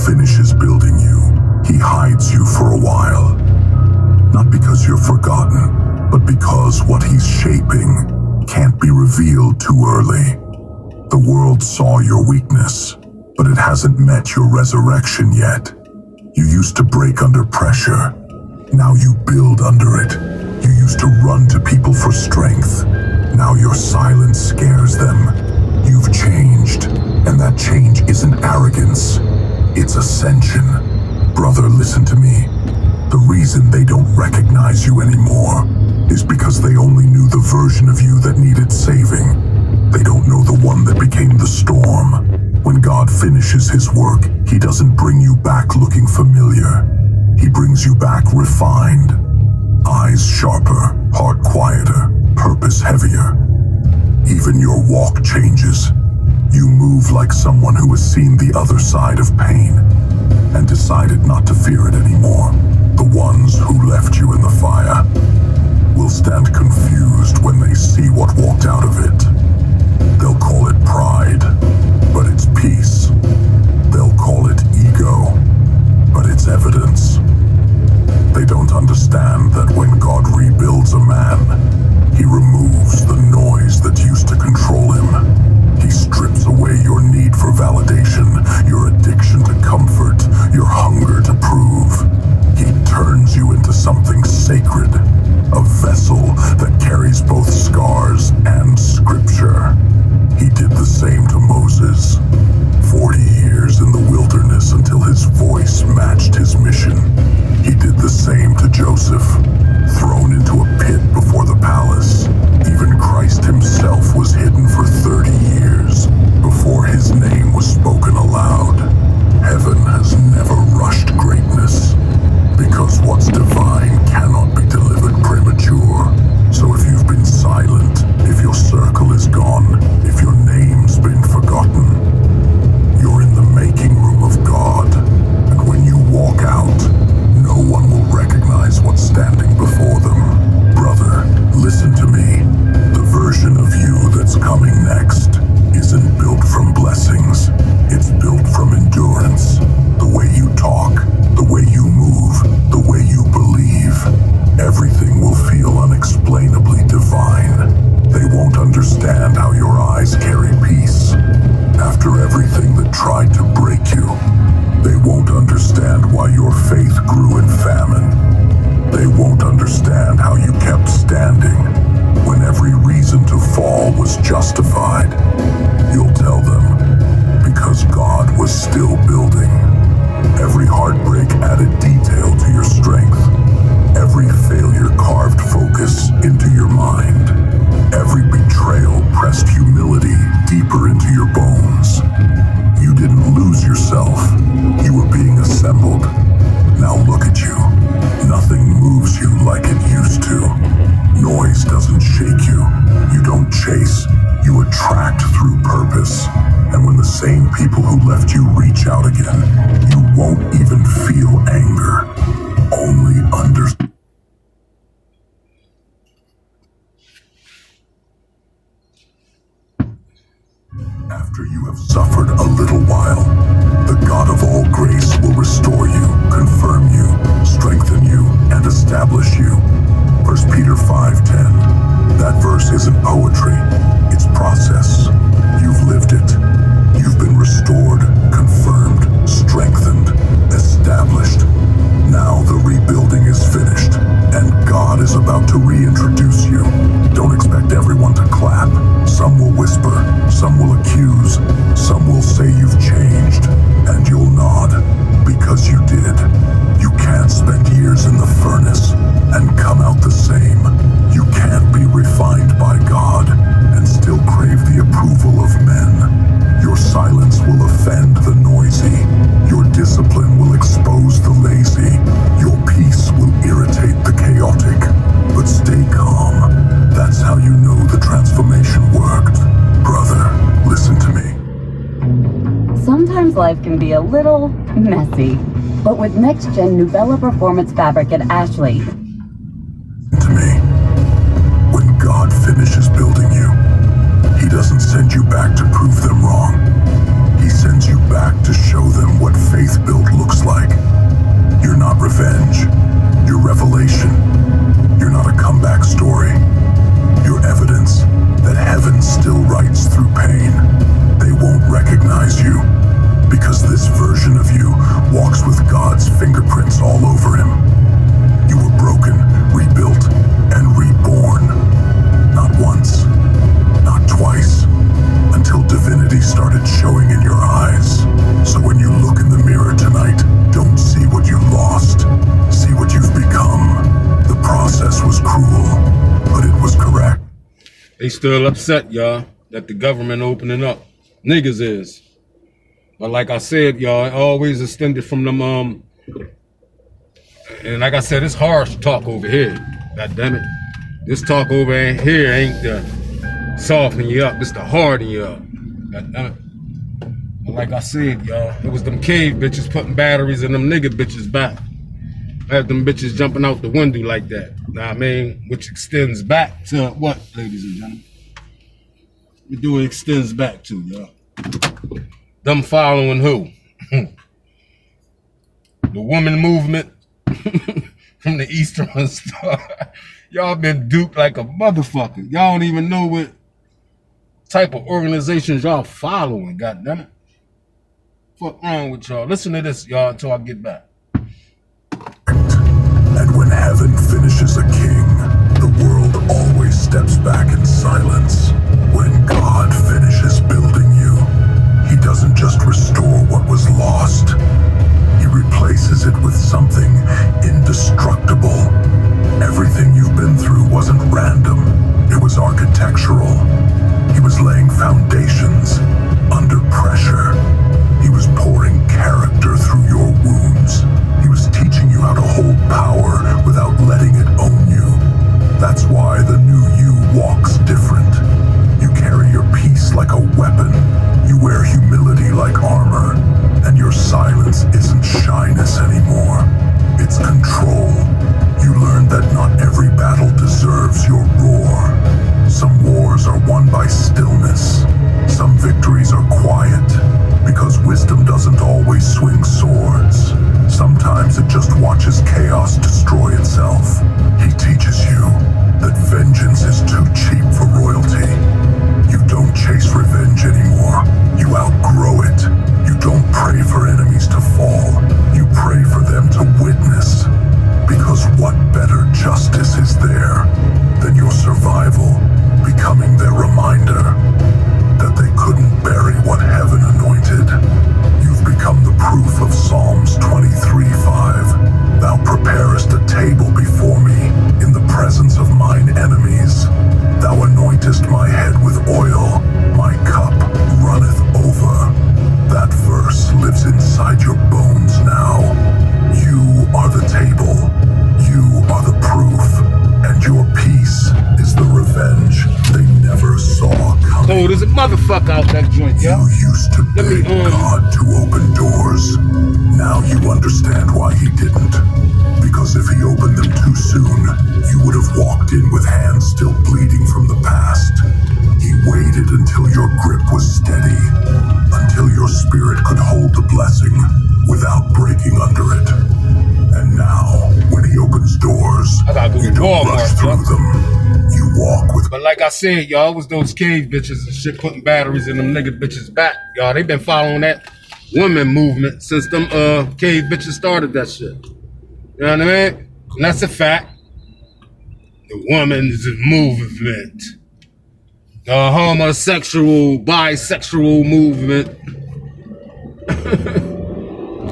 finishes building you, he hides you for a while. Not because you're forgotten, but because what he's shaping can't be revealed too early. The world saw your weakness, but it hasn't met your resurrection yet. You used to break under pressure. Now you build under it. You used to run to people for strength. Now your silence scares them. You've changed, and that change isn't arrogance. It's ascension. Brother, listen to me. The reason they don't recognize you anymore is because they only knew the version of you that needed saving. They don't know the one that became the storm. When God finishes his work, he doesn't bring you back looking familiar. He brings you back refined. Eyes sharper, heart quieter, purpose heavier. Even your walk changes. You move like someone who has seen the other side of pain and decided not to fear it anymore. The ones who left you in the fire will stand confused when they see what walked out of it. They'll call it pride, but it's peace. They'll call it ego, but it's evidence. They don't understand that when God rebuilds a man, he removes the noise that used to control him. He strips away your need for validation, your addiction to comfort, your hunger to prove. He turns you into something sacred, a vessel that carries both scars and scripture. He did the same to Moses. 40 years in the wilderness until his voice matched his mission. He did the same to Joseph, thrown into a pit before the palace. Even Christ himself was hidden for 30 years before his name was spoken aloud. Heaven has never rushed greatness, because what's divine cannot be delivered premature. So if you've been silent, if your circle is gone, if your name's been forgotten, you're in the making room of God. And when you walk out, no one will recognize what's standing before them. Brother, listen to me. The version of you that's coming next isn't built from blessings. It's built from endurance. The way you talk, the way you move, the way you believe. Everything will feel unexplainably divine. They won't understand how your eyes carry peace after everything that tried to break you. They won't understand why your faith grew in famine. They won't understand how you kept standing when every reason to fall was justified. You'll tell them, because God was still building. Every heartbreak added detail to your strength. Every failure carved focus into your mind. Every betrayal pressed humility deeper into your bones. You didn't lose yourself. You were being assembled. Now look at you. Nothing moves you like it used to. Noise doesn't shake you. You don't chase. You attract through purpose. And when the same people who left you reach out again, you won't even feel anger. Only understand. After you have suffered a little while, the God of all grace will restore you, confirm you, strengthen you, and establish you. 1 Peter 5:10. That verse isn't poetry, it's process. You've lived it. You've been restored, confirmed, strengthened, established. Now the rebuilding is finished, and God is about to reintroduce you. Don't expect everyone to clap. Some will whisper, some will accuse, some will say you've changed, and you'll nod, because you did. You can't spend years in the furnace and come out the same. You can't be refined by God and still crave the approval of men. Your silence will offend the noisy. Your discipline will expose the lazy. Your peace will irritate the chaotic. But stay calm. That's how you know the transformation worked. Brother, listen to me. Sometimes life can be a little messy, but with next-gen Nuvella Performance Fabric at Ashley. To me, when God finishes building you, he doesn't send you back to prove them wrong. He sends you back to show them what faith builds. backstory. Your evidence that heaven still writes through pain. They won't recognize you, because this version of you walks with God's fingerprints all over him. You were broken, rebuilt, and reborn. Not once, not twice, until divinity started showing in your eyes. So when you look in the mirror tonight, don't see what you lost. See what you've become. The process was cruel, but it was correct. They still upset, y'all, that the government opening up. Niggas is. But like I said, y'all, it always extended from them, and like I said, it's harsh talk over here. God damn it. This talk over here ain't the soften you up, it's the harden you up. God damn it. But like I said, y'all, it was them cave bitches putting batteries in them nigga bitches back. I had them bitches jumping out the window like that. Know what I mean? Which extends back to what, ladies and gentlemen? What do it extends back to, y'all? Them following who? The woman movement from the Eastern Star. Y'all been duped like a motherfucker. Y'all don't even know what type of organizations y'all following, goddammit. Fuck wrong with y'all? Listen to this, y'all, until I get back. And when heaven finishes a king, the world always steps back in silence. When God finishes building you, he doesn't just restore what was lost. He replaces it with something indestructible. Everything you've been through wasn't random. It was architectural. He was laying foundations under pressure. He was pouring character through your wounds. He was teaching you how to hold power without letting it own you. That's why the new you walks different. You carry your peace like a weapon. You wear humility like armor. And your silence isn't shyness anymore. It's control. You learn that not every battle deserves your roar. Some wars are won by stillness. Some victories are quiet, because wisdom doesn't always swing swords. Sometimes it just watches chaos destroy itself. He teaches you that vengeance is too cheap for royalty. You don't chase revenge anymore. You outgrow it. You don't pray for enemies to fall. You pray for them to witness. Because what better justice is there than your survival becoming their reminder that they couldn't bury what heaven anointed? You've become the proof of Psalms 23:5. Thou preparest a table before me in the presence of mine enemies. Thou anointest my head with oil, my cup runneth over. That verse lives inside your bones now. You are the table, you are the proof, and your peace is the revenge they never saw coming. Oh, there's a motherfucker out that joint, yo. You used to beg God to open doors. Now you understand why he didn't. Because if he opened them too soon, you would have walked in with hands still bleeding from the past. He waited until your grip was steady, until your spirit could hold the blessing without breaking under it. And now, when he opens doors, you don't rush through them. You walk with... But like I said, y'all, it was those cave bitches and shit putting batteries in them nigga bitches back. Y'all, they been following that women movement since them cave bitches started that shit. You know what I mean? And that's a fact. The women's movement. The homosexual, bisexual movement.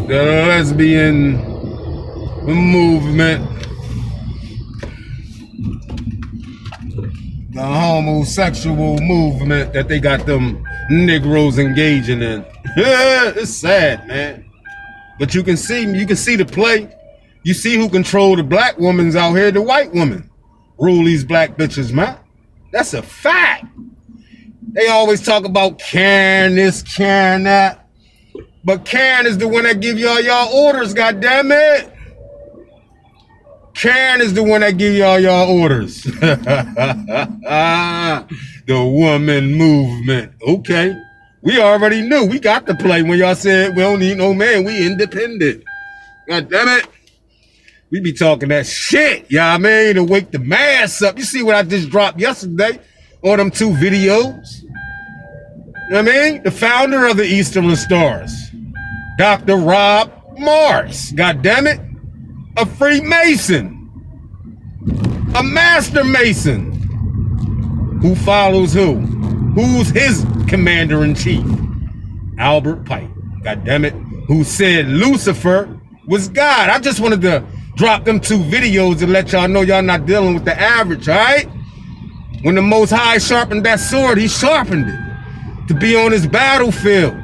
The lesbian movement. The homosexual movement that they got them Negroes engaging in. It's sad, man. But you can see the play. You see who control the black women's out here, the white women. Rule these black bitches, man. That's a fact. They always talk about Karen this, Karen that. But Karen is the one that give y'all orders, goddammit. Karen is the one that give y'all orders. The woman movement. Okay. We already knew. We got the play when y'all said we don't need no man. We independent. God damn it. We be talking that shit, you know what I mean? To wake the mass up. You see what I just dropped yesterday on them 2 videos? You know what I mean? The founder of the Eastern Stars, Dr. Rob Morris, God damn it, a Freemason, a Master Mason. Who follows who? Who's his commander-in-chief? Albert Pike, God damn it, who said Lucifer was God. I just wanted to drop them 2 videos and let y'all know y'all not dealing with the average, all right? When the Most High sharpened that sword, he sharpened it to be on his battlefield,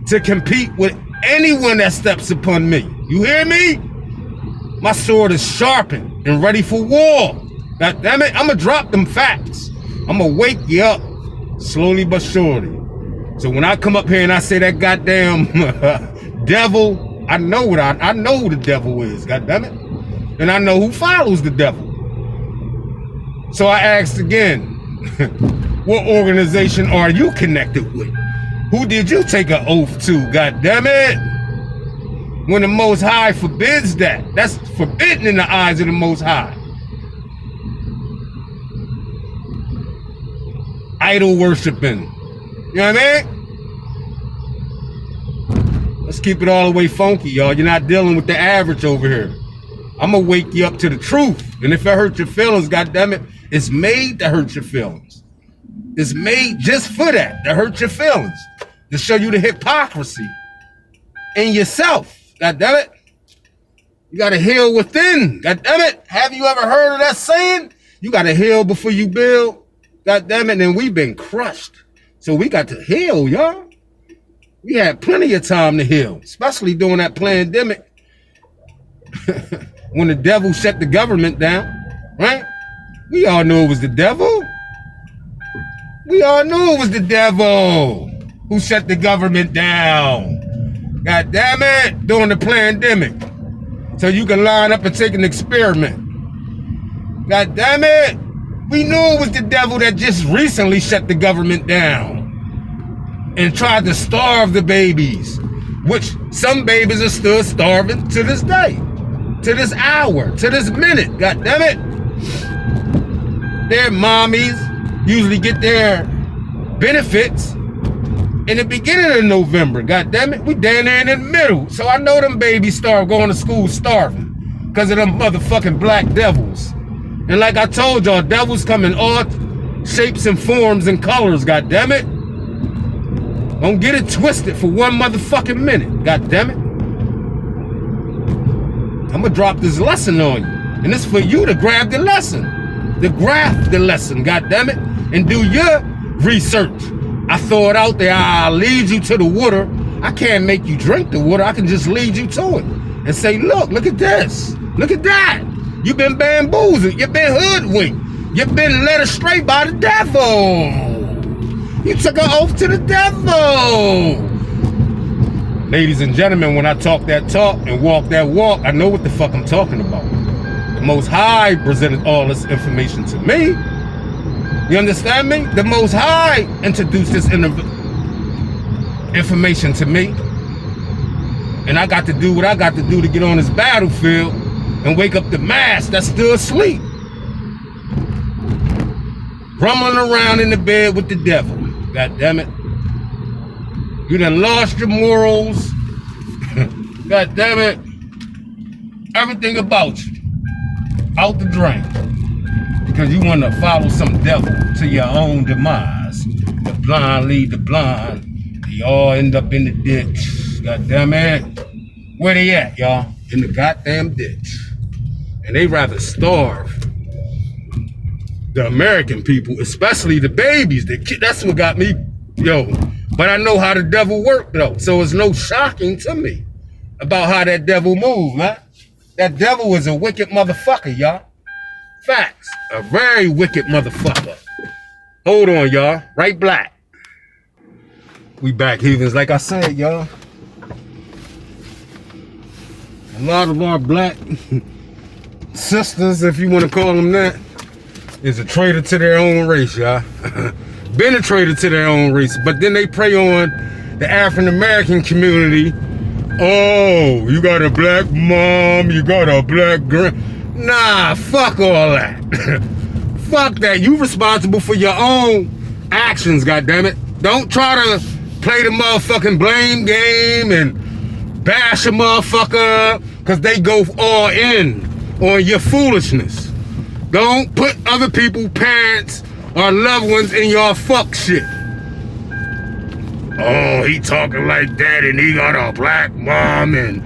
to compete with anyone that steps upon me. You hear me? My sword is sharpened and ready for war. God damn it, I'm gonna drop them facts. I'm gonna wake you up slowly but surely. So when I come up here and I say that goddamn devil, I know what I know who the devil is, God damn it. And I know who follows the devil. So I asked again, what organization are you connected with? Who did you take an oath to, God damn it? When the Most High forbids that, that's forbidden in the eyes of the Most High. Idol worshiping, you know what I mean? Let's keep it all the way funky, y'all. You're not dealing with the average over here. I'm gonna wake you up to the truth. And if it hurts your feelings, God damn it, it's made to hurt your feelings. It's made just for that, to hurt your feelings, to show you the hypocrisy in yourself. God damn it. You gotta heal within. God damn it. Have you ever heard of that saying? You gotta heal before you build. God damn it. And we've been crushed. So we got to heal, y'all. We had plenty of time to heal, especially during that pandemic. When the devil shut the government down, right? We all knew it was the devil. We all knew it was the devil who shut the government down. God damn it, during the pandemic. So you can line up and take an experiment. God damn it. We knew it was the devil that just recently shut the government down and tried to starve the babies, which some babies are still starving to this day, to this hour, to this minute. God damn it. Their mommies usually get their benefits in the beginning of November. God damn it, we down there in the middle. So I know them babies start going to school starving because of them motherfucking black devils. And like I told y'all, devils come in all shapes and forms and colors. God damn it. Don't get it twisted for one motherfucking minute. God damn it. I'm gonna drop this lesson on you, and it's for you to grab the lesson, to grasp the lesson. God damn it, and do your research. I throw it out there. I'll lead you to the water. I can't make you drink the water. I can just lead you to it and say, look at this. Look at that. You've been bamboozled. You've been hoodwinked. You've been led astray by the devil. You took an oath to the devil. Ladies and gentlemen, when I talk that talk and walk that walk, I know what the fuck I'm talking about. The Most High presented all this information to me. You understand me? The Most High introduced this information to me. And I got to do what I got to do to get on this battlefield and wake up the mass that's still asleep. Rumbling around in the bed with the devil. God damn it. You done lost your morals. God damn it. Everything about you. Out the drain. Because you want to follow some devil to your own demise. The blind lead the blind. They all end up in the ditch. God damn it. Where they at, y'all? In the goddamn ditch. And they rather starve the American people, especially the babies. That's what got me, yo. But I know how the devil worked, though. So it's no shocking to me about how that devil moved, man. That devil is a wicked motherfucker, y'all. Facts. A very wicked motherfucker. Hold on, y'all. Right black. We back, Heathens. Like I said, y'all. A lot of our black sisters, if you want to call them that, is a traitor to their own race, y'all. Been a traitor to their own race. But then they prey on the African American community Oh, you got a black mom, you got a black grand. Nah, fuck all that. Fuck that. You responsible for your own actions, goddammit. Don't try to play the motherfucking blame game and bash a motherfucker because they go all in on your foolishness. Don't put other people's parents or loved ones in your fuck shit. Oh, he talking like that and he got a black mom and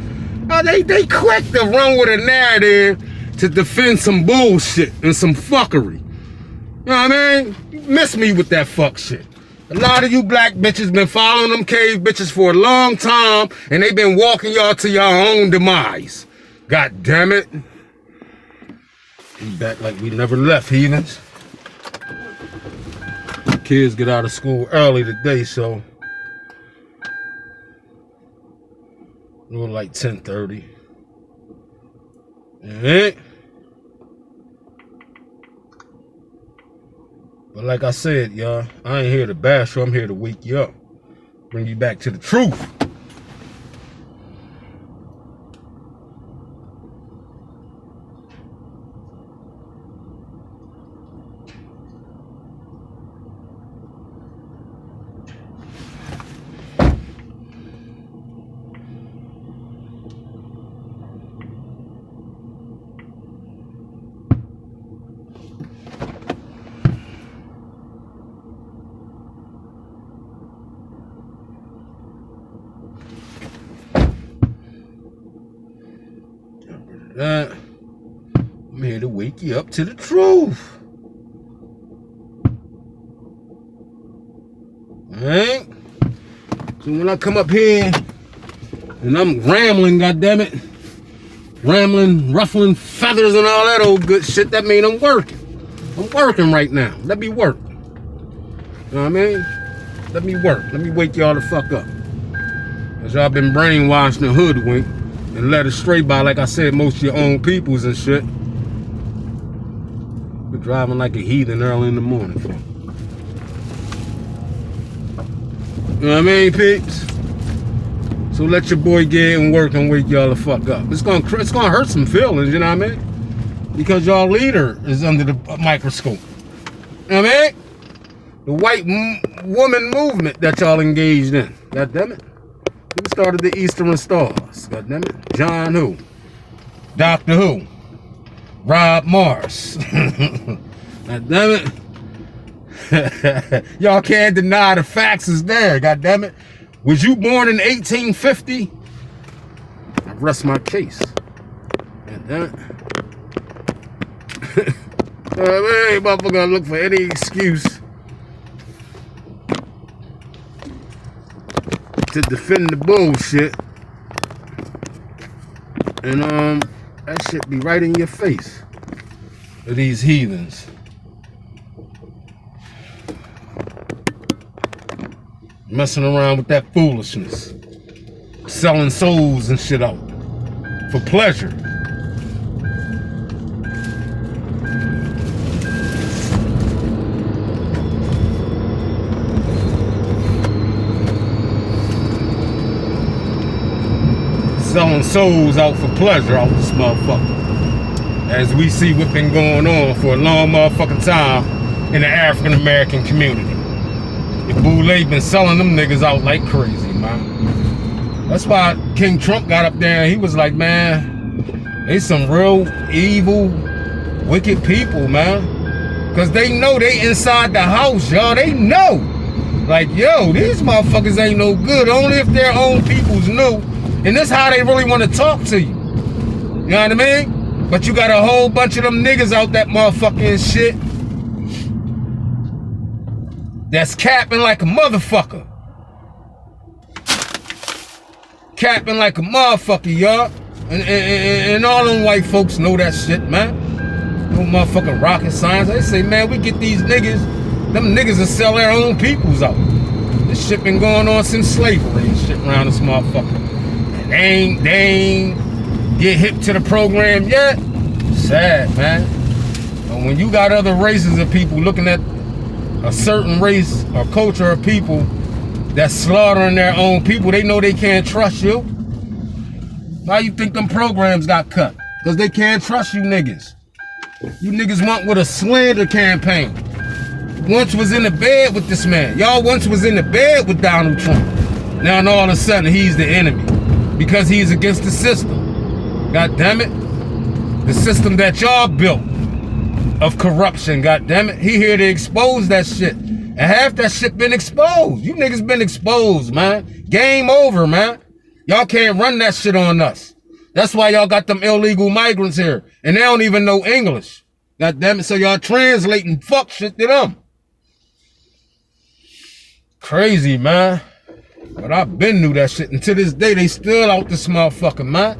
they quick to run with a narrative to defend some bullshit and some fuckery. You know what I mean? You miss me with that fuck shit. A lot of you black bitches been following them cave bitches for a long time and they been walking y'all to your own demise. God damn it. We back like we never left, heathens. Kids get out of school early today, so it was like 10:30. Alright. But like I said, y'all, I ain't here to bash you, I'm here to wake you up. Bring you back to the truth. I'm here to wake you up to the truth. Alright? So when I come up here and I'm rambling, goddammit, rambling, ruffling feathers and all that old good shit, that mean I'm working. I'm working right now. Let me work. You know what I mean? Let me work. Let me wake y'all the fuck up. Cause y'all been brainwashed and hoodwinked and led astray by, like I said, most of your own peoples and shit. We're driving like a heathen early in the morning. You know what I mean, peeps? So let your boy get in work and wake y'all the fuck up. It's gonna hurt some feelings, you know what I mean? Because y'all leader is under the microscope. You know what I mean? The white woman movement that y'all engaged in. God damn it. Who started the Eastern Stars? God damn it. John who? Doctor who? Rob Morris. God damn it. Y'all can't deny the facts is there. God damn it. Was you born in 1850? I rest my case. God damn it. Hey, motherfucker gotta look for any excuse to defend the bullshit. And that shit be right in your face of these heathens. Messing around with that foolishness. Selling souls and shit out for pleasure. Selling souls out for pleasure out this motherfucker. As we see what's been going on for a long motherfucking time in the African American community. The Boule been selling them niggas out like crazy, man. That's why King Trump got up there and he was like, man, they some real evil, wicked people, man. Cause they know they inside the house, y'all. They know. Like, yo, these motherfuckers ain't no good. Only if their own peoples knew. And this how they really want to talk to you. You know what I mean? But you got a whole bunch of them niggas out that motherfucking shit that's capping like a motherfucker. Capping like a motherfucker, y'all. And all them white folks know that shit, man. No motherfucking rocket science. They say, man, we get these niggas, them niggas will sell their own peoples out. This shit been going on since slavery and shit around this motherfucker. They ain't get hip to the program yet. Sad, man. But when you got other races of people looking at a certain race or culture of people that's slaughtering their own people, they know they can't trust you. Why you think them programs got cut? Because they can't trust you niggas. You niggas went with a slander campaign. Once was in the bed with this man. Y'all once was in the bed with Donald Trump. Now all of a sudden he's the enemy because he's against the system. God damn it. The system that y'all built of corruption, god damn it. He here to expose that shit. And half that shit been exposed. You niggas been exposed, man. Game over, man. Y'all can't run that shit on us. That's why y'all got them illegal migrants here. And they don't even know English. God damn it. So y'all translating fuck shit to them. Crazy, man. But I been knew that shit. And to this day, they still out this motherfucker, man.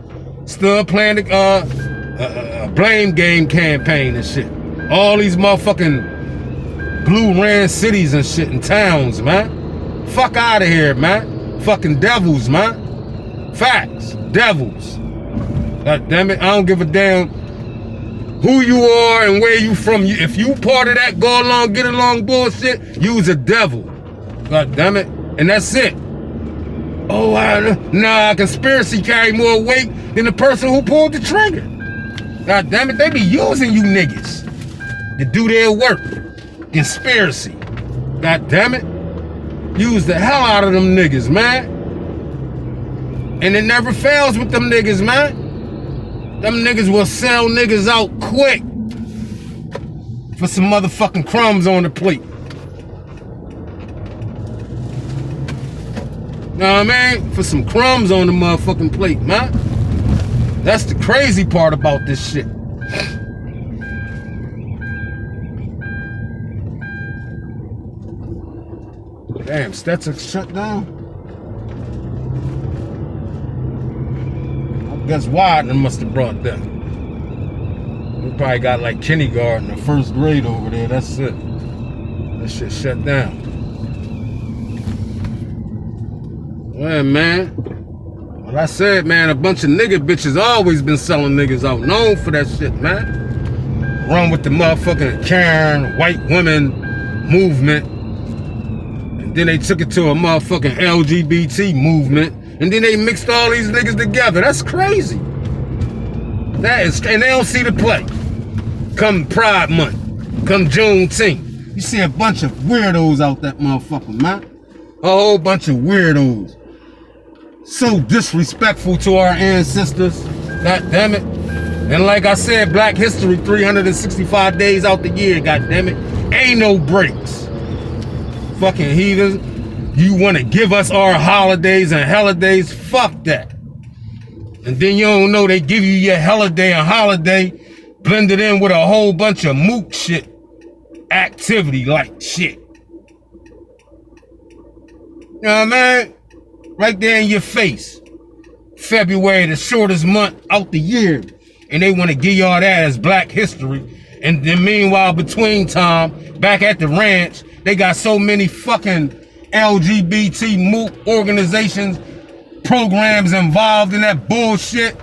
Still playing the blame game campaign and shit. All these motherfucking blue ran cities and shit and towns, man. Fuck out of here, man. Fucking devils, man. Facts. Devils. God damn it. I don't give a damn who you are and where you from. If you part of that go along, get along bullshit, you's a devil. God damn it. And that's it. Oh, nah, conspiracy carry more weight than the person who pulled the trigger. God damn it, they be using you niggas to do their work. Conspiracy. God damn it. Use the hell out of them niggas, man. And it never fails with them niggas, man. Them niggas will sell niggas out quick for some motherfucking crumbs on the plate. Know what I mean? For some crumbs on the motherfucking plate, man. That's the crazy part about this shit. Damn, Stetson shut down? I guess Widener must have brought that. We probably got like kindergarten or first grade over there, that's it. That shit shut down. Well, man, like I said, man, a bunch of nigga bitches always been selling niggas out. Known for that shit, man. Run with the motherfucking Karen, white women movement. And then they took it to a motherfucking LGBT movement. And then they mixed all these niggas together. That's crazy. That is, and they don't see the play. Come Pride Month, come Juneteenth. You see a bunch of weirdos out that motherfucker, man. A whole bunch of weirdos. So disrespectful to our ancestors. God damn it. And like I said, Black History, 365 days out the year, god damn it. Ain't no breaks. Fucking heathens. You want to give us our holidays and holidays? Fuck that. And then you don't know they give you your holiday and holiday blended in with a whole bunch of mook shit. Activity like shit. You know what I mean? Right there in your face. February, the shortest month out the year. And they want to give y'all that as Black History. And then meanwhile, between time, back at the ranch, they got so many fucking LGBT mook organizations, programs involved in that bullshit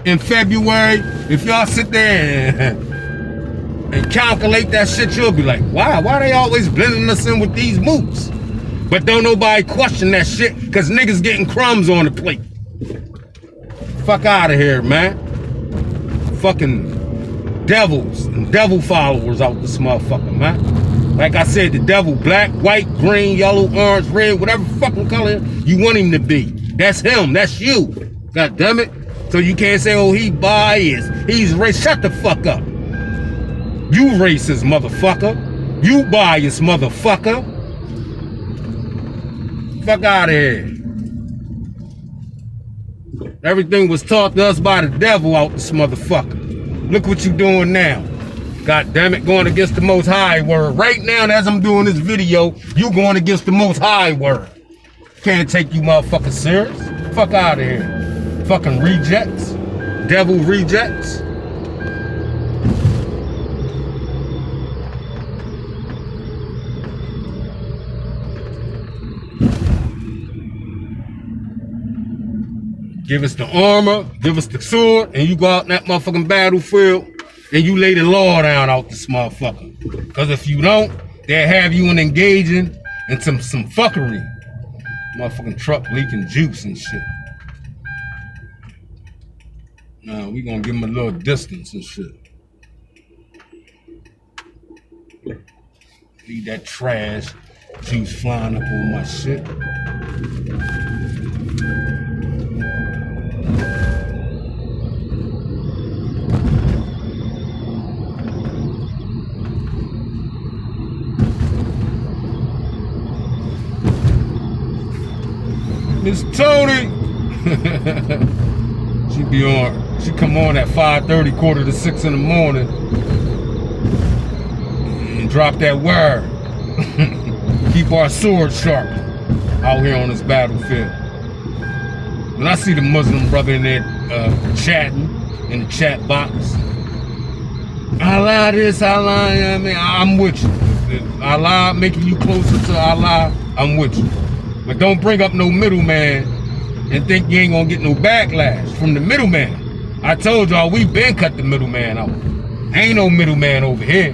in February. If y'all sit there and calculate that shit, you'll be like, wow, why they always blending us in with these mooks? But don't nobody question that shit, because niggas getting crumbs on the plate. Fuck out of here, man. Fucking devils and devil followers out this motherfucker, man. Like I said, the devil, black, white, green, yellow, orange, red, whatever fucking color you want him to be. That's him, that's you. God damn it. So you can't say, oh, he biased, he's racist. Shut the fuck up. You racist, motherfucker. You biased, motherfucker. Fuck out of here. Everything was taught to us by the devil out this motherfucker. Look what you doing now. God damn it, going against the Most High word. Right now, as I'm doing this video, you going against the Most High word. Can't take you motherfuckers serious. Fuck out of here. Fucking rejects. Devil rejects. Give us the armor, give us the sword, and you go out in that motherfucking battlefield and you lay the law down out this motherfucker. Because if you don't, they'll have you engaging in some fuckery. Motherfucking truck leaking juice and shit. Nah, we gonna give him a little distance and shit. Leave that trash juice flying up on my shit. Miss Tony! She come on at 5:30, 5:45 in the morning and drop that wire. Keep our swords sharp out here on this battlefield. When I see the Muslim brother in there chatting in the chat box, Allah this, Allah, I mean, I'm with you. Allah making you closer to Allah, I'm with you. But don't bring up no middleman and think you ain't gonna get no backlash from the middleman. I told y'all we been cut the middleman out. Ain't no middleman over here.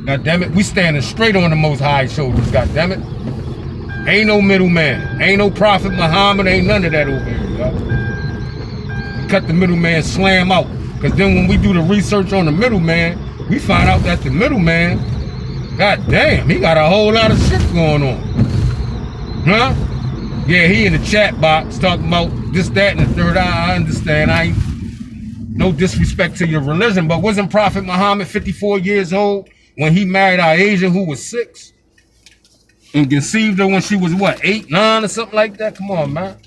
God damn it, we standing straight on the Most High shoulders. God damn it, ain't no middleman, ain't no Prophet Muhammad, ain't none of that over here, y'all. We cut the middleman slam out, cause then when we do the research on the middleman, we find out that the middleman, god damn, he got a whole lot of shit going on. Huh? Yeah, he in the chat box talking about this, that, and the third. I understand. I ain't no disrespect to your religion, but wasn't Prophet Muhammad 54 years old when he married our Asian who was 6? And conceived her when she was what, 8, 9 or something like that? Come on, man.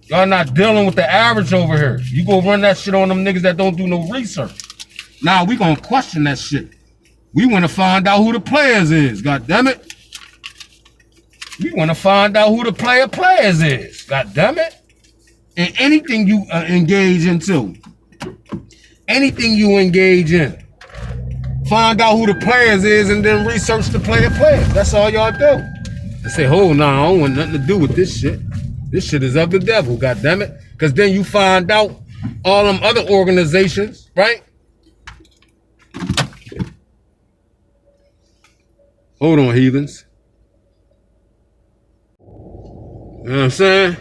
Y'all not dealing with the average over here. You go run that shit on them niggas that don't do no research. Now we gonna question that shit. We wanna find out who the players is, god damn it. We want to find out who the players is. God damn it. And anything you engage into, anything you engage in, find out who the players is and then research the players. That's all y'all do. They say, oh, no, I don't want nothing to do with this shit. This shit is of the devil, god damn it. Because then you find out all them other organizations, right? Hold on, heathens. You know what I'm saying?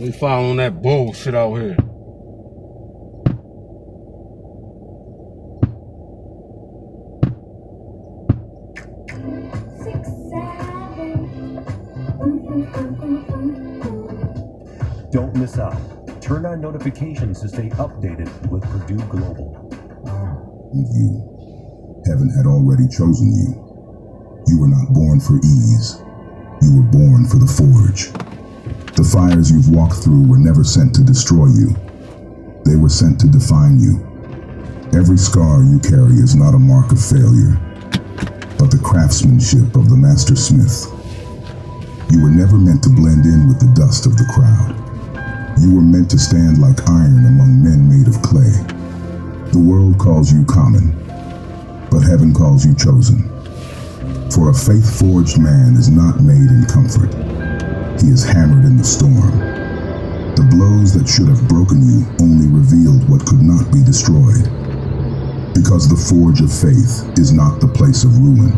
We following that bullshit out here. Don't miss out. Turn on notifications to stay updated with Purdue Global. You. Heaven had already chosen you. You were not born for ease. You were born for the forge. The fires you've walked through were never sent to destroy you. They were sent to define you. Every scar you carry is not a mark of failure, but the craftsmanship of the master smith. You were never meant to blend in with the dust of the crowd. You were meant to stand like iron among men made of clay. The world calls you common, but heaven calls you chosen. For a faith-forged man is not made in comfort. He is hammered in the storm. The blows that should have broken you only revealed what could not be destroyed. Because the forge of faith is not the place of ruin.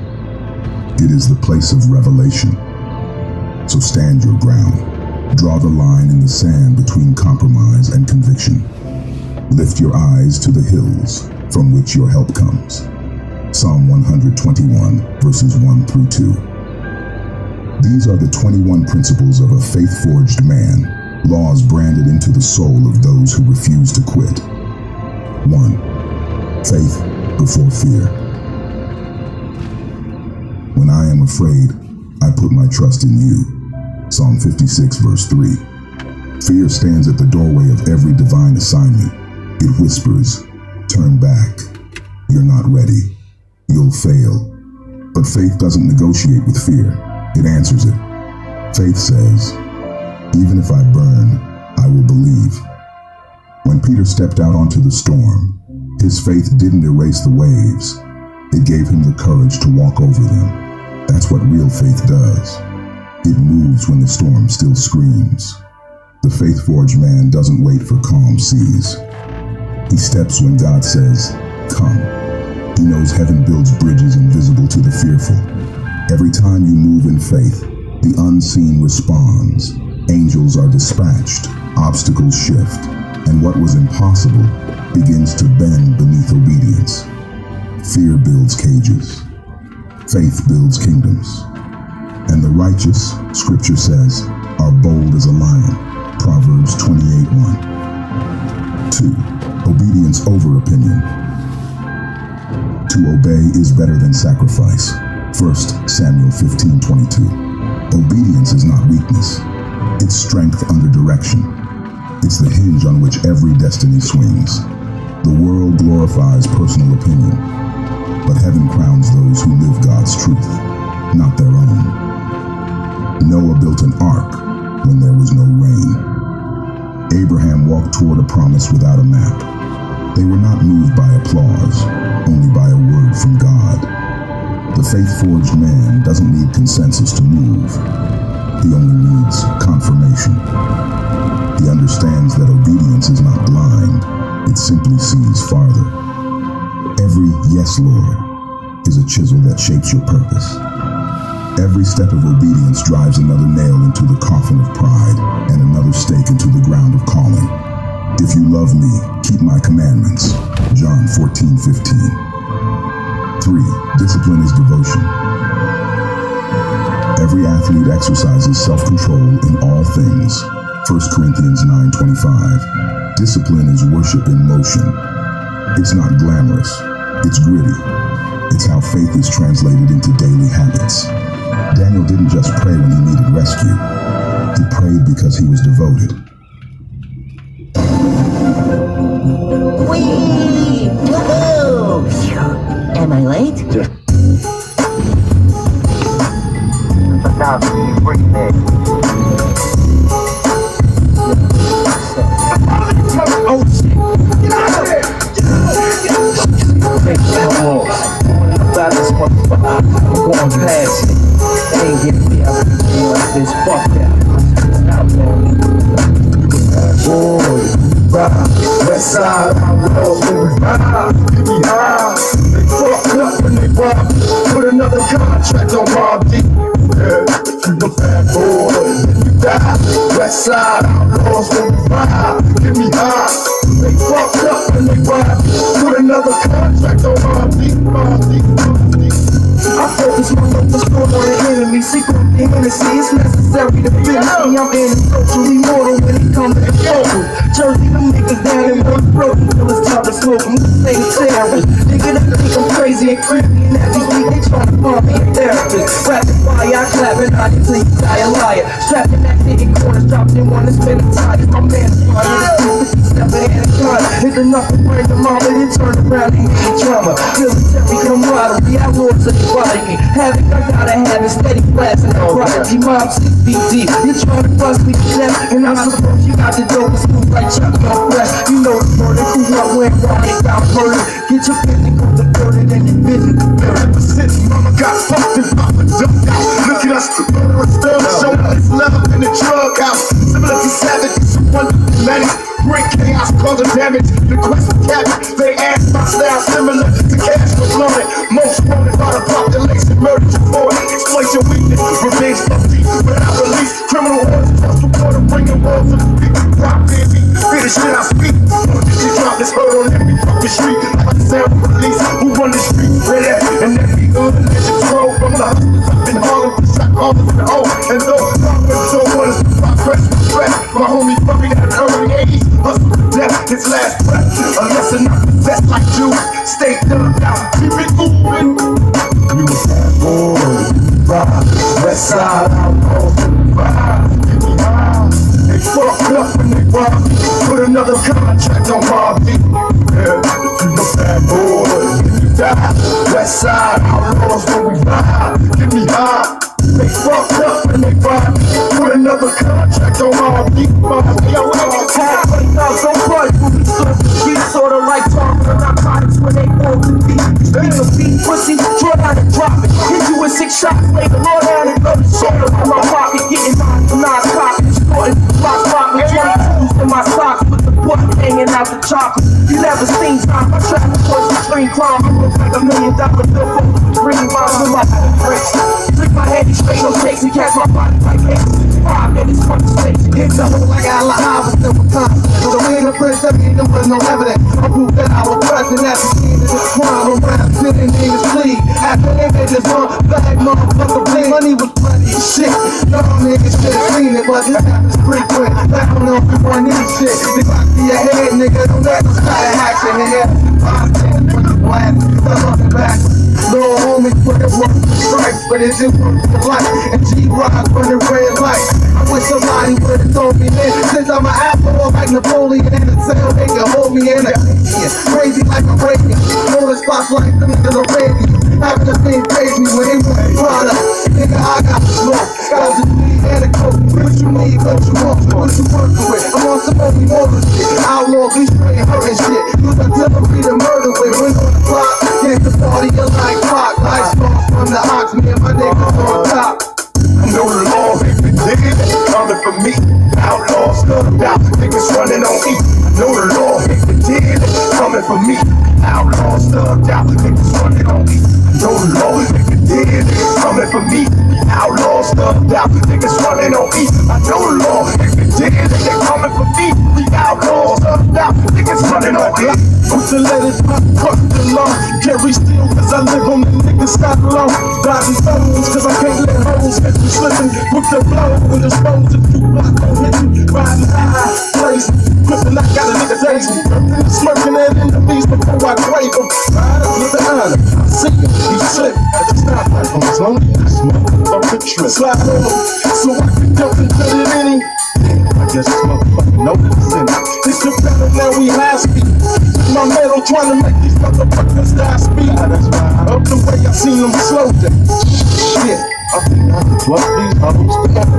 It is the place of revelation. So stand your ground. Draw the line in the sand between compromise and conviction. Lift your eyes to the hills from which your help comes. Psalm 121, verses 1 through 2. These are the 21 principles of a faith-forged man, laws branded into the soul of those who refuse to quit. 1. Faith before fear. When I am afraid, I put my trust in you. Psalm 56, verse 3. Fear stands at the doorway of every divine assignment. It whispers, turn back. You're not ready. You'll fail. But faith doesn't negotiate with fear. It answers it. Faith says, even if I burn, I will believe. When Peter stepped out onto the storm, his faith didn't erase the waves. It gave him the courage to walk over them. That's what real faith does. It moves when the storm still screams. The faith-forged man doesn't wait for calm seas. He steps when God says, come. He knows heaven builds bridges invisible to the fearful. Every time you move in faith, the unseen responds. Angels are dispatched, obstacles shift, and what was impossible begins to bend beneath obedience. Fear builds cages, faith builds kingdoms, and the righteous, Scripture says, are bold as a lion. Proverbs 28:1. 2. Obedience over opinion. To obey is better than sacrifice. 1 Samuel 15:22. Obedience is not weakness. It's strength under direction. It's the hinge on which every destiny swings. The world glorifies personal opinion, but heaven crowns those who live God's truth, not their own. Noah built an ark when there was no rain. Abraham walked toward a promise without a map. They were not moved by applause, only by a word from God. The faith-forged man doesn't need consensus to move. He only needs confirmation. He understands that obedience is not blind. It simply sees farther. Every yes, Lord, is a chisel that shapes your purpose. Every step of obedience drives another nail into the coffin of pride and another stake into the ground of calling. If you love me, keep my commandments. John 14:15. 3. Discipline is devotion. Every athlete exercises self-control in all things. 1 Corinthians 9:25. Discipline is worship in motion. It's not glamorous. It's gritty. It's how faith is translated into daily habits. Daniel didn't just pray when he needed rescue. He prayed because he was devoted. Whee! Woohoo! Am I late? Oh shit! Get out of there! About this motherfucker, I'm going past it. They ain't getting me out of here like this. Fuck that. Stop that. Boy, ride. West side, I'm lost when we ride. Get me high. They fucked up when they robbed. Put another contract on Rob D. Yeah, you a bad boy. You die. West side, I'm lost when we ride. Get me high. They fucked up when they robbed. Put another contract on Rob D. I focus my focus on the enemy. Secret the Hennessy, it's necessary to finish me. I'm in socially mortal when it comes to the vocal. Jersey, them niggas down in one broken till it's time to smoke them. Say the terrorist. Nigga, they think I'm crazy and creepy and every week they tryna find me a therapist. Rapid fire, I clap and I until you die a liar. Strapped in that hitting corners, dropped in one to spin a tire. My man's flying, it's stepping in a gun. It's enough to bring the mama, then turn around and hit the drama. Military camaraderie, outlaws of the body. Havoc, I gotta have it steady blasting the prodigy. Mob 6 feet deep. You're trying to bust me to death, and I suppose you got the dope smooth like Chuck Northwest. You know the murder, who I went wrong, they got murdered. Get your physical diverted and your vision. Ever since mama got fucked and papa jumped out. Look at us, murderers still showing us love in the drug house. Similar to savages, one manic. Great chaos causing damage. The quest for cabbage. They ask my style similar to cash for blowing. Most wanted by the population. Murder to for it. Exploit your weakness. Revenge for deep. Without release. Criminal hordes across the border. Bringing walls to the people. Rock baby. Finish when I speak. She dropped this hurt on every fucking street. Like the sound of police. Who run the street? Red at and every hood. And legend troll from the hustlers up in Harlem. Shot callers in the O. And those problems don't want us to progress with threat. My homie buried at an early 80s. Hustle to death, his last breath. A lesson I possess like Jews. Stay dubbed out, keep it moving. You a bad boy, ride. West side, outlaws, ride. Get me high. They fucked up when they robbed me. Put another contract on Rob D. Yeah, you a bad boy, you die. West side, outlaws, when we ride. Get me high. They fucked up when they robbed me. Put another contract on Rob D. Yo, half a thousand bucks when we serve the street, sorta like talking about narcotics when they want to be. Speak of beat pussy, draw down and drop it. Hit you with 6 shots later, low down and go to shoulder in my pocket, getting knocked from non-copping, sporting block rock with 22s in my socks with the butt hanging out the chocolate. You never seen time, I trap towards the stream climb. I look like $1 million bill with green bombs in my bricks. Trick my head straight, no takes and catch my body like 8. 5 minutes from the station, hit the hole like I got a lot of hours, never time. So the way a friend to me, there was no evidence. I proved that I was present at the scene of this crime. Around sitting in his plea. After they made this one flag, motherfucker, bling. Money was plenty of shit. Y'all niggas should have seen it, but this happens frequent. I don't know if you want this shit. They got to your head, nigga. Don't ever start a action, nigga. Put the blast, step up and back. Little homie put it work for stripes, but it didn't work for life. And G-Rock running red light. I wish somebody would have told me then. Since I'm an apple like Napoleon in a cell, they can hold me in a crazy like a Reagan. Rolling spots like the niggas are ready. Having the thing crazy when they want product. Nigga, I got the smoke. Got the weed and the coke. What you need, what you want, what you working with. I'm on some only motor shit. Outlaw, be straight hurting shit. Use artillery to murder with. When on the clock, get the party you like clock. Lights off from the ox, me and my niggas on top. I know the law ain't been digging, coming for me. Outlaws stubbed out, niggas running on E. I know the law ain't been digging, coming for me. Outlaws stubbed out, niggas running on E. I know the law ain't been digging, coming for me. Outlaws stubbed out, niggas running on E. I know the law ain't been digging, they coming for me. The outlaws stubbed out, niggas running on E. Put the letters, fuck the law. Carry steel, cause I live on the niggas got low. Dodging stones, cause I can't let hoes get you slipping. Put the blow and dispose of you block on hitting. Riding high, blazing, gripping, I got a nigga dazing. Smirking at enemies before I grave them. Ride up with the honor, I see him, he slip at the stoplight on his own. This motherfucker trip. Slide over, so I can jump and put it in him. I guess this motherfucker knows it's in it. It's the battle now we high speed. My metal trying to make these motherfuckers die speed. Up the way I seen them slow down. Shit, I think I can bluff these hoes together.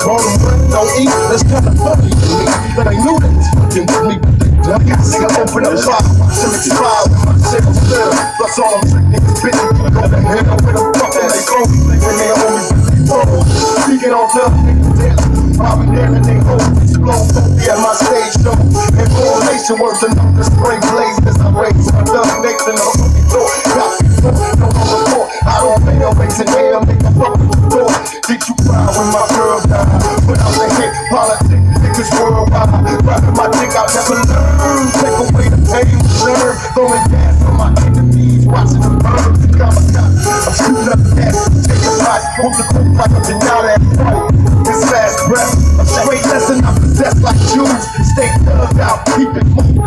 Call them running on E, that's kinda funny to me. But I knew they was fucking with me, but they done. Nigga open up fire, watch them fire with my shit on still. Plus all them sick niggas bitching, go to hell with them fucking they phone. When they only phone. Speaking on love, niggas dancing. I've been there and they hope explode. Be at my stage show. And correlation worth enough to spray blazes. I raise my love, next to no fucking door. Got people, no other door. I don't pay no race in hell, make a fucking door. Did you cry when my girl died? When I was a hit, politics, niggas worldwide. Rapping my dick, I'll never learn. Take away the pain, learn. Throwing gas on my enemies, watching them burn. I'm shooting up gas, take a shot. Hope the cook like I'm out at fight. This last breath, a straight lesson I possess like Jews. Stay thugged out, keep it moving.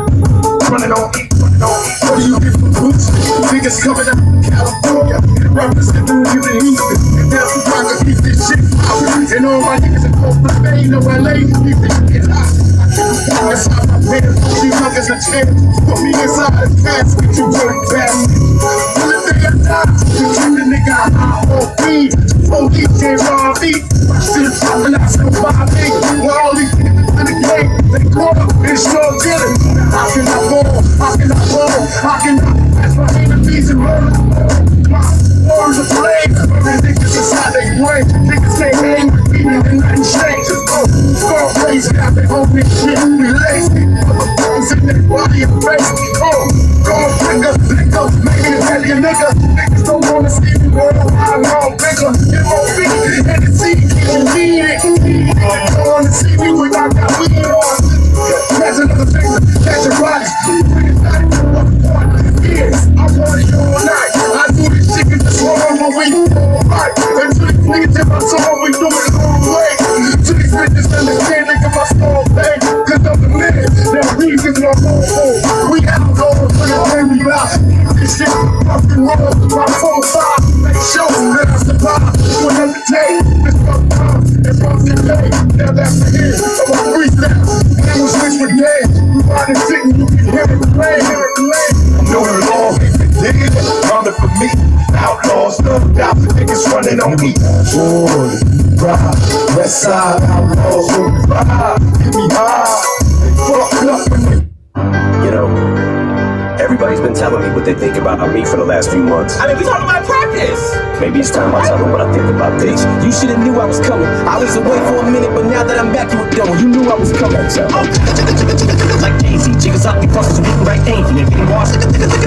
Running on E, running on E. What do you get for boots? Niggas coming out from California. Rappers that do you in Houston. And now we rock to keep this shit out. And all my niggas in Copenhagen, no LA, keep this shit hot. I inside my pants, these niggas a chance. Put me inside the casket, you dirty bastard. Till the day I die, you keep the nigga out on feed. Police can't rob me. My shit's dropping out so by me. While all these niggas in the game, they caught up in strong dealing. How can I fall? How can I fall? How can I pass my enemies and murder? My words are flames. Burning niggas inside they brain. Niggas can't hang with me and nothing changes. Go crazy, I've been hoping shit. We lazy. Motherfuckers in their body and face. Go bigger, nigga. Making it heavy, nigga. Niggas don't wanna see me worldwide. I'm bigger. MOB and the C, and need it. Don't wanna see me when I got weed on. Catch another finger, catch a body. Niggas not even what years. I want it all night. I do this shit in this world when we all right. And to these niggas in my soul, we do it the wrong way. To these bitches understand, nigga, my small thing. Cause I'm the man, that reason I'm on. We out over for the baby out. This shit fucking wrong. My 4-5, make sure that I survive. Another day, it's my time. It's my day. Now that's the end of my freestyle. And we switch with names. We riding sick and you can hear it play. I know the law ain't been digging, coming for me. Outlaws stubbed out, niggas running on me. Boy, ride, west side, outlaws on the ride. Get me high, they fucked up with me. You know, everybody's been telling me what they think about me for the last few months. I mean, we talking about practice. Maybe it's time I tell them what I think about this. You should've knew I was coming. I was away for a minute, but now that I'm back, you were done. You knew I was coming. Like Daisy, jiggers up, we process and getting right aiming. And getting washed,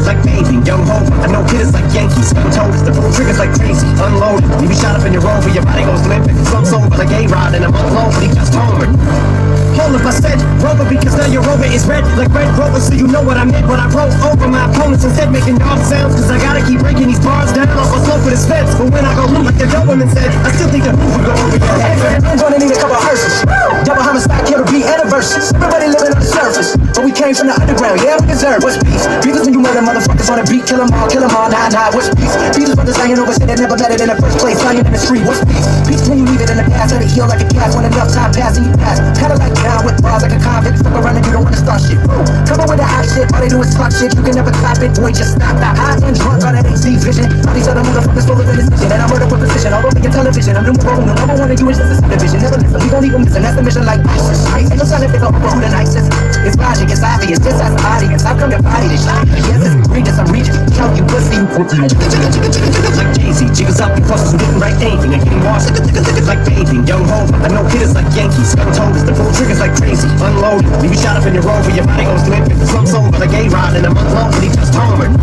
like baby. Young ho, I know hitters like Yankees. Spin toes, the pull triggers like crazy. Unloaded, you be shot up in your rover, your body goes limp. Some sober like A-Rod, and I'm alone, but he just homered. Hold up, I said, roll rover because now your rover is red like red rover, so you know what I meant. But I wrote over my opponents instead, making dog sounds, cause I gotta keep breaking these bars down off a slope for this fence. But when I go like the dope woman said, I still think the move will go over your head. I'm gonna need a couple hearses. Double homicide, kill the beat and a verses. Everybody living on the surface, but we came from the underground. Yeah, we deserve what's peace. Beat is when you murder motherfuckers on the beat. Kill them all, nah, what's peace? Beat is brothers lying over shit that never met it in the first place. Lying in the street, what's peace? Peace when you leave it in the past, let it heal like a cat. When enough time passes, you pass. Kinda like down with bars like a convict. Fuck around and you don't wanna start shit. Come on with the hot shit, all they do is talk shit. You can never clap it, boy, just stop that. I am drunk on that AC vision. All these other motherfuckers full of indecision, and I'm murder with precision. All over your television, I'm number one. The number one of you is just a division. Never listen, we don't even listen. That's the mission like ISIS. Ain't no trying to figure out who the nicest. It's logic, it's obvious, just as an audience. How come your body is shiny? Yes, it's egregious, I'm reaching. Count you pussy. Like Jay-Z, jiggers up, you fuckers who didn't write anything. They're getting washed like bathing. Young hope, I know hitters like Yankees. Gun toters, the pull triggers like crazy. Unloaded, leave you shot up in your rover. Your body goes limp. Slumps over like A-Rod in a month long, but he just homered.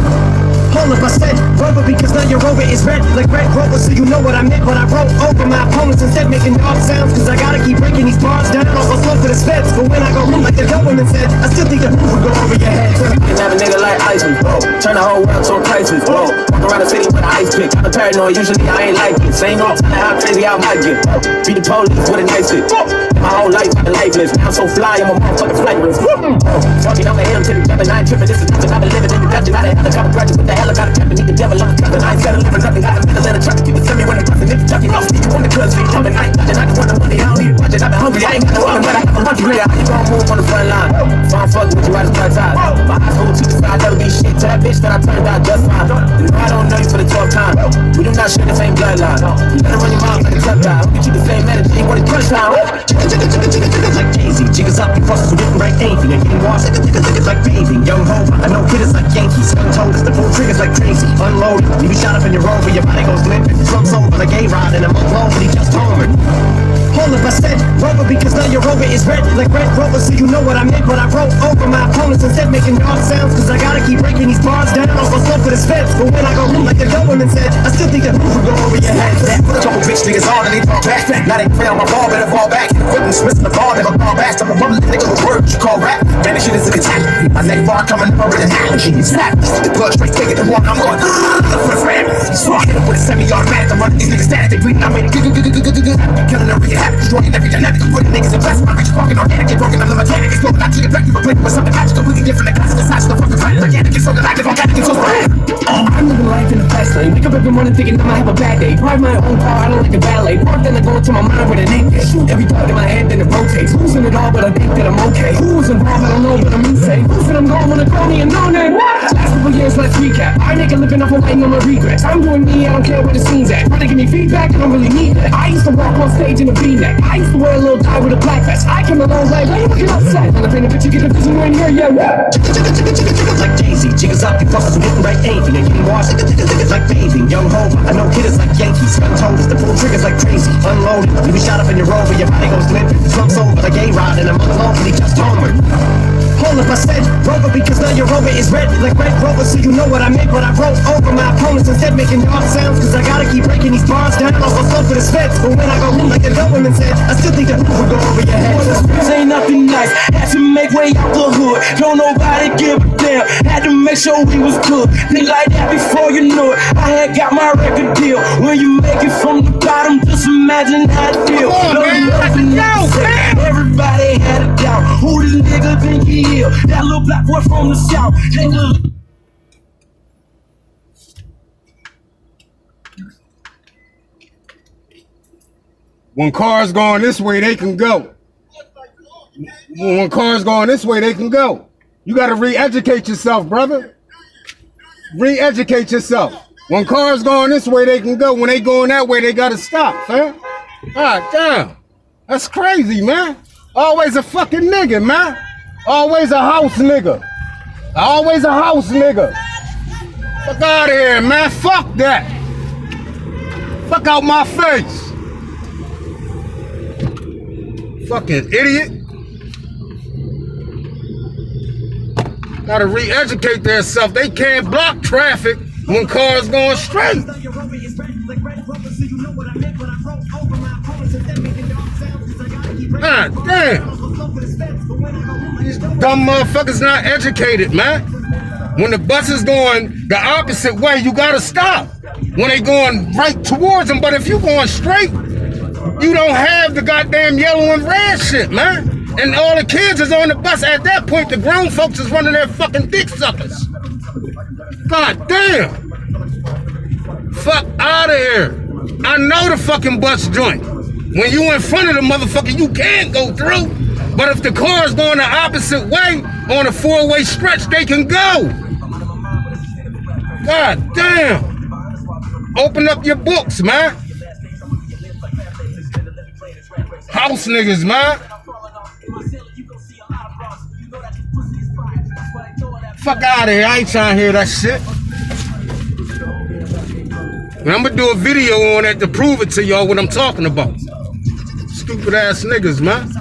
Hold up, I said rover because now your rover is red like red rover, so you know what I meant. But I wrote over my opponents instead, making dog sounds, cause I gotta keep breaking these bars down off a slope for the fence. But when I go like the dope woman said, I still think the move will go over your head. You have a nigga like Iceman, whoa. Turn the whole world to a crisis, whoa. Walk around the city with an ice pick. I'm paranoid, usually I ain't like it. Same old time how crazy I might get. Beat the police with a nice stick. My whole life I've been lifeless. Now I'm so fly, I'm a motherfucking flight risk. Walking on the hill till the jumping, I ain't tripping. This is nothing I've been living in the dungeon. Out of helicopter graduate with the helicopter jumping. Need the devil on the cousin. I ain't settling for nothing. Got a middle and a truck. People tell me when they bustin'. If you chucking off, sneaking on the club, so you jumping. I ain't touching. I just want the money. I don't need a budget. I've been hungry. I ain't got no woman, but I have a monkey. How you gon' move on the front line? So I'm fucking with you right as my time. My high school teacher said I never be shit to that bitch that I turned out just fine. You know I don't know you for the 12th time. We do not share the same bloodline. You better run your mouth like a tough guy. We keep the same energy when it's crunch time. Like Jay-Z, jiggers up, you fuckers who didn't write anything. They're getting washed like bathing. Young hope, I know hitters like Yankees. Gun toters, the pull triggers like crazy. Unloaded, leave you shot up in your rover. Your body goes limp. Slumps over like A-Rod in a month long, but he just homered. Hold up, I said rover because now your rover is red like red rover, so you know what I meant. But I wrote over my opponents instead, making dog sounds, cause I gotta keep breaking these bars down off a slope for this fence. But when I go like the dope woman said, I still think the move will go over your head. Put a couple bitch niggas on and they fall back. Now they play on my ball, better fall back. Equipment's missing the ball, never fall back. I'm a woman, nigga, the word you call rap. Man, this shit is a catastrophe. My neck bar coming over the allergy. Snap, the blood straight taking the walk. I'm going for the family. Swat hit with a semi-automatic. I'm running these niggas static. They bleeding. I made it killing them rehab. Destroying every dynamic. Putting niggas in class. My reach fucking organic. Get broken. I'm the mechanic. Exploding. I treat it back. You replace with something magic. Completely different. The classic. The size of the fucking planet. Organic. It's so galactic. Organic. It's so sporadic. I'm living life in the fast lane. Wake up every morning thinking I might have a bad day. Drive my own car, I don't like a ballet. Park then I go into my mind with an anchor. Shoot every thought in my head, then it rotates. Losing it all, but I think that I'm okay. Who's involved, I don't know, but I'm insane. Who's I'm going when I call me a no name? Last couple years, let's recap. I make a living off of writing on my regrets. I'm doing me, I don't care where the scene's at. Trying to give me feedback, I don't really need that. I used to walk on stage in a V-neck. I used to wear a little tie with a black vest. I came a long way, why you looking upset? When I paint a picture, get a vision, you ain't here yet. Like Jay-Z, jiggers up, you fuckers who didn't write anything. They're getting washed like bathing. Young hope, I know hitters like Yankees. Gun toters, the pull triggers like crazy. Unloaded, leave you shot up in your rover. Your body goes limp. Slumps over like A-Rod in a month long, but he just homered. Hold up, I said rover because now your rover is red like red rover, so you know what I meant. But I wrote over my opponents instead, making dog sounds, cause I gotta keep breaking these bars down off a slope for the fence. But when I go like the dope woman said, I still think the move will go over your head. This ain't nothing nice. Had to make way out the hood. Don't nobody give a damn. Had to make sure we was good. Think like that before you know it. I had got my record deal. When you make it from the bottom, just imagine how it feel. Everybody had a doubt. Who this nigga think he is? That little black boy from the south. When cars going this way, they can go. When cars going this way, they can go. You got to re-educate yourself, brother. Re-educate yourself. When cars going this way, they can go. When they going that way, they got to stop, fam. God damn. That's crazy, man. Always a fucking nigga, man. Always a house nigga. Always a house nigga. Fuck out of here, man. Fuck that. Fuck out my face. Fucking idiot. Gotta re-educate themselves. They can't block traffic when cars going straight. God damn. These dumb motherfuckers not educated, man. When the bus is going the opposite way, you gotta stop. When they going right towards them, but if you going straight, you don't have the goddamn yellow and red shit, man. And all the kids is on the bus. At that point, the grown folks is running their fucking dick suckers. God damn. Fuck out of here. I know the fucking bus joint. When you in front of the motherfucker, you can't go through. But if the car's going the opposite way on a four-way stretch, they can go. God damn. Open up your books, man. House niggas, man. Fuck out of here. I ain't trying to hear that shit. And I'm gonna do a video on that to prove it to y'all what I'm talking about. Stupid ass niggas, man.